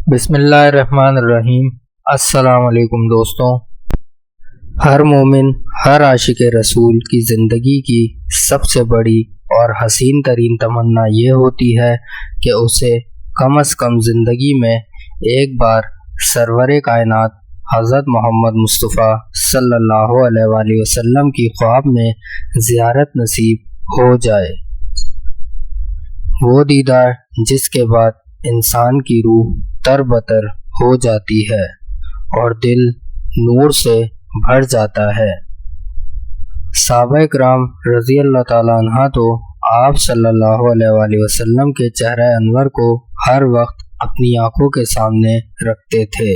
بسم اللہ الرحمن الرحیم۔ السلام علیکم دوستوں۔ ہر مومن، ہر عاشق رسول کی زندگی کی سب سے بڑی اور حسین ترین تمنا یہ ہوتی ہے کہ اسے کم از کم زندگی میں ایک بار سرور کائنات حضرت محمد مصطفیٰ صلی اللہ علیہ وآلہ وسلم کی خواب میں زیارت نصیب ہو جائے۔ وہ دیدار جس کے بعد انسان کی روح تر بتر ہو جاتی ہے اور دل نور سے بھر جاتا ہے۔ صحابہ کرام رضی اللہ تعالیٰ عنہ تو آپ صلی اللہ علیہ وآلہ وسلم کے چہرہ انور کو ہر وقت اپنی آنکھوں کے سامنے رکھتے تھے،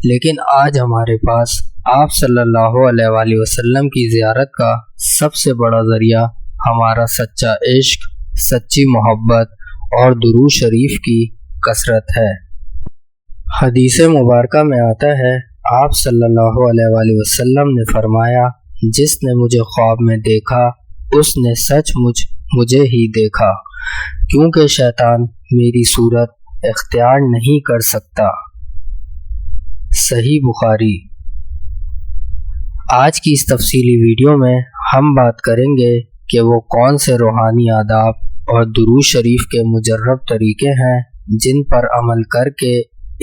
لیکن آج ہمارے پاس آپ صلی اللہ علیہ وآلہ وسلم کی زیارت کا سب سے بڑا ذریعہ ہمارا سچا عشق، سچی محبت اور درود شریف کی کثرت ہے۔ حدیث مبارکہ میں آتا ہے، آپ صلی اللہ علیہ وآلہ وسلم نے فرمایا، جس نے مجھے خواب میں دیکھا اس نے سچ مجھے ہی دیکھا، کیونکہ شیطان میری صورت اختیار نہیں کر سکتا۔ صحیح بخاری۔ آج کی اس تفصیلی ویڈیو میں ہم بات کریں گے کہ وہ کون سے روحانی آداب اور درود شریف کے مجرب طریقے ہیں جن پر عمل کر کے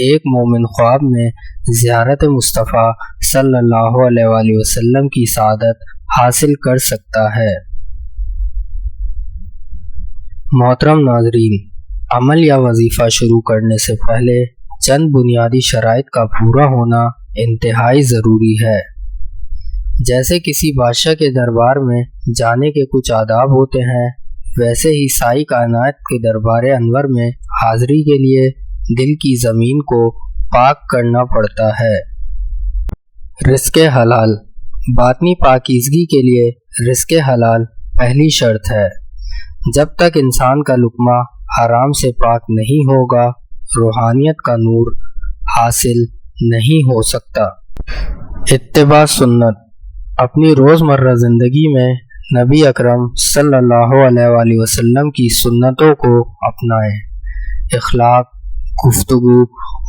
ایک مومن خواب میں زیارت مصطفیٰ صلی اللہ علیہ وآلہ وسلم کی سعادت حاصل کر سکتا ہے۔ محترم ناظرین، عمل یا وظیفہ شروع کرنے سے پہلے چند بنیادی شرائط کا پورا ہونا انتہائی ضروری ہے۔ جیسے کسی بادشاہ کے دربار میں جانے کے کچھ آداب ہوتے ہیں، ویسے ہی سائی کائنات کے دربار انور میں حاضری کے لیے دل کی زمین کو پاک کرنا پڑتا ہے۔ رزق حلال۔ باطنی پاکیزگی کے لیے رزق حلال پہلی شرط ہے۔ جب تک انسان کا لقمہ حرام سے پاک نہیں ہوگا، روحانیت کا نور حاصل نہیں ہو سکتا۔ اتباع سنت۔ اپنی روزمرہ زندگی میں نبی اکرم صلی اللہ علیہ وآلہ وسلم کی سنتوں کو اپنائیں۔ اخلاق، گفتگو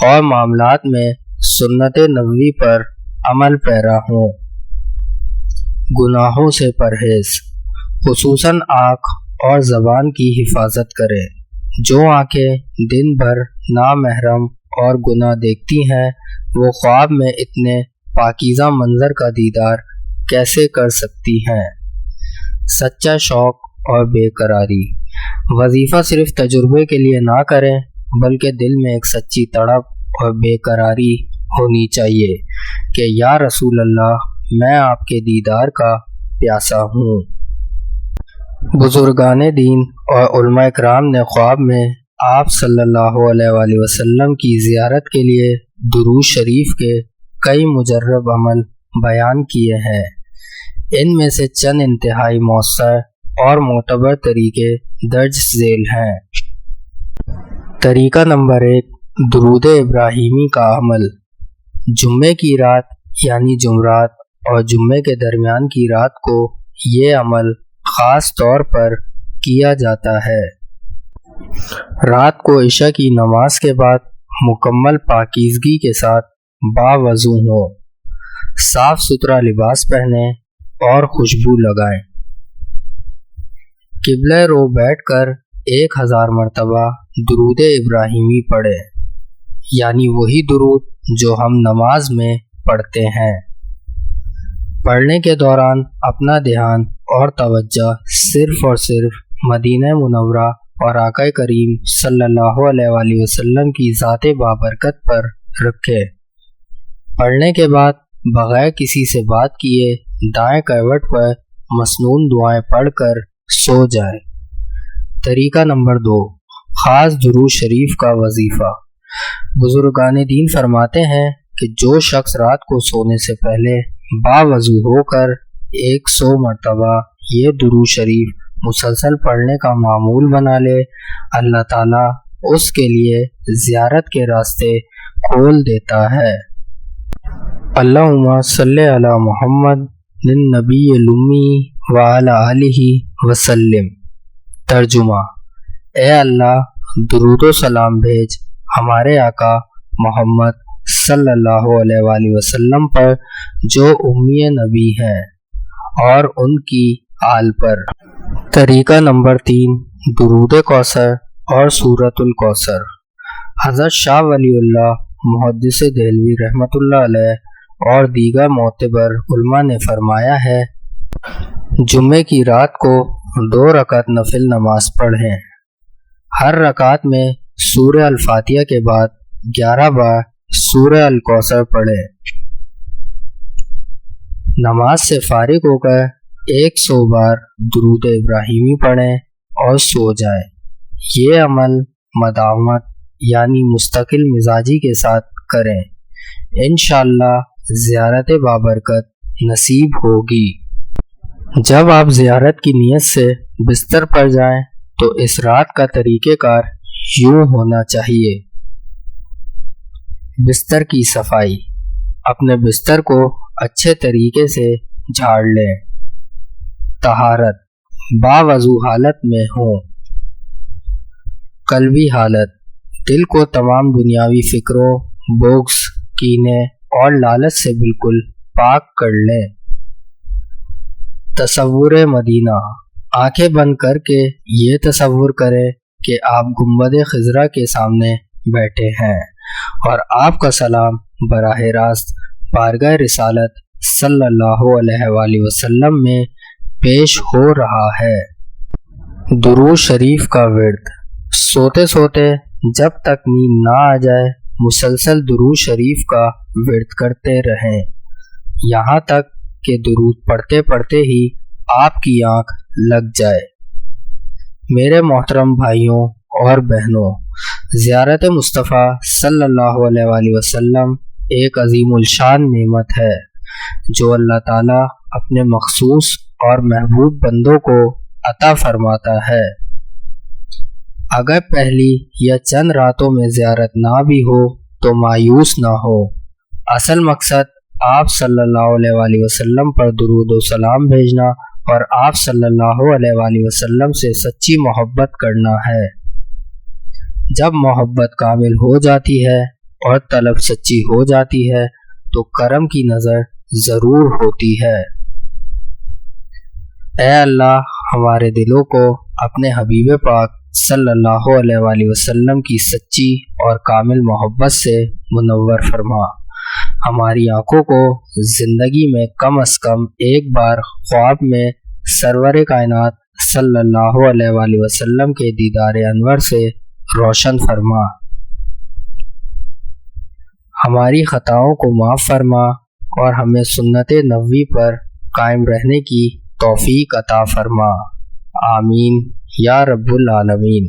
اور معاملات میں سنت نبوی پر عمل پیرا ہوں۔ گناہوں سے پرہیز، خصوصاً آنکھ اور زبان کی حفاظت کریں۔ جو آنکھیں دن بھر نامحرم اور گناہ دیکھتی ہیں، وہ خواب میں اتنے پاکیزہ منظر کا دیدار کیسے کر سکتی ہیں؟ سچا شوق اور بے قراری۔ وظیفہ صرف تجربے کے لیے نہ کریں، بلکہ دل میں ایک سچی تڑپ اور بے قراری ہونی چاہیے کہ یا رسول اللہ، میں آپ کے دیدار کا پیاسا ہوں۔ بزرگان دین اور علماء کرام نے خواب میں آپ صلی اللہ علیہ وآلہ وسلم کی زیارت کے لیے درود شریف کے کئی مجرب عمل بیان کیے ہیں۔ ان میں سے چند انتہائی مؤثر اور معتبر طریقے درج ذیل ہیں۔ طریقہ نمبر 1، درود ابراہیمی کا عمل۔ جمعے کی رات یعنی جمعرات اور جمعے کے درمیان کی رات کو یہ عمل خاص طور پر کیا جاتا ہے۔ رات کو عشاء کی نماز کے بعد مکمل پاکیزگی کے ساتھ باوضو ہوں، صاف ستھرا لباس پہنیں اور خوشبو لگائیں۔ قبلہ رو بیٹھ کر 1000 مرتبہ درود ابراہیمی پڑھیں، یعنی وہی درود جو ہم نماز میں پڑھتے ہیں۔ پڑھنے کے دوران اپنا دھیان اور توجہ صرف اور صرف مدینہ منورہ اور آقا کریم صلی اللہ علیہ وآلہ وسلم کی ذات بابرکت پر رکھیں۔ پڑھنے کے بعد بغیر کسی سے بات کیے دائیں کروٹ پر مسنون دعائیں پڑھ کر سو جائیں۔ طریقہ نمبر 2، خاص درود شریف کا وظیفہ۔ بزرگان دین فرماتے ہیں کہ جو شخص رات کو سونے سے پہلے باوضو ہو کر 100 مرتبہ یہ درود شریف مسلسل پڑھنے کا معمول بنا لے، اللہ تعالیٰ اس کے لیے زیارت کے راستے کھول دیتا ہے۔ اللہم صلی علی محمد النبی الامی وعلی آلہ وسلم۔ ترجمہ: اے اللہ، درود و سلام بھیج ہمارے آقا محمد صلی اللہ علیہ وآلہ وسلم پر جو امی نبی ہیں اور ان کی آل پر۔ طریقہ نمبر 3، درود کوثر اور سورۃ الکوثر۔ حضرت شاہ ولی اللہ محدث دہلوی رحمۃ اللہ علیہ اور دیگر معتبر علماء نے فرمایا ہے، جمعے کی رات کو 2 رکعت نفل نماز پڑھیں۔ ہر رکعت میں سورہ الفاتحہ کے بعد 11 بار سورہ الکوثر پڑھیں۔ نماز سے فارغ ہو کر 100 بار درود ابراہیمی پڑھیں اور سو جائیں۔ یہ عمل مداومت یعنی مستقل مزاجی کے ساتھ کریں، انشاءاللہ زیارت بابرکت نصیب ہوگی۔ جب آپ زیارت کی نیت سے بستر پر جائیں تو اس رات کا طریقہ کار یوں ہونا چاہیے۔ بستر کی صفائی، اپنے بستر کو اچھے طریقے سے جھاڑ لیں۔ طہارت، باوضو حالت میں ہوں۔ قلبی حالت، دل کو تمام دنیاوی فکروں، بغض، کینے اور لالچ سے بالکل پاک کر لیں۔ تصور مدینہ، آنکھیں بند کر کے یہ تصور کریں کہ آپ گنبد خضرا کے سامنے بیٹھے ہیں اور آپ کا سلام براہ راست بارگاہ رسالت صلی اللہ علیہ وآلہ وسلم میں پیش ہو رہا ہے۔ درود شریف کا ورد، سوتے سوتے جب تک نیند نہ آ جائے مسلسل درود شریف کا ورد کرتے رہیں، یہاں تک کہ درود پڑھتے پڑھتے ہی آپ کی آنکھ لگ جائے۔ میرے محترم بھائیوں اور بہنوں، زیارت مصطفیٰ صلی اللہ علیہ وآلہ وسلم ایک عظیم الشان نعمت ہے جو اللہ تعالیٰ اپنے مخصوص اور محبوب بندوں کو عطا فرماتا ہے۔ اگر پہلی یا چند راتوں میں زیارت نہ بھی ہو تو مایوس نہ ہو، اصل مقصد آپ صلی اللہ علیہ وآلہ وسلم پر درود و سلام بھیجنا اور آپ صلی اللہ علیہ وآلہ وسلم سے سچی محبت کرنا ہے۔ جب محبت کامل ہو جاتی ہے اور طلب سچی ہو جاتی ہے تو کرم کی نظر ضرور ہوتی ہے۔ اے اللہ، ہمارے دلوں کو اپنے حبیب پاک صلی اللہ علیہ وآلہ وسلم کی سچی اور کامل محبت سے منور فرما۔ ہماری آنکھوں کو زندگی میں کم از کم ایک بار خواب میں سرور کائنات صلی اللہ علیہ وآلہ وسلم کے دیدار انور سے روشن فرما۔ ہماری خطاؤں کو معاف فرما اور ہمیں سنت نبوی پر قائم رہنے کی توفیق عطا فرما۔ آمین یا رب العالمین۔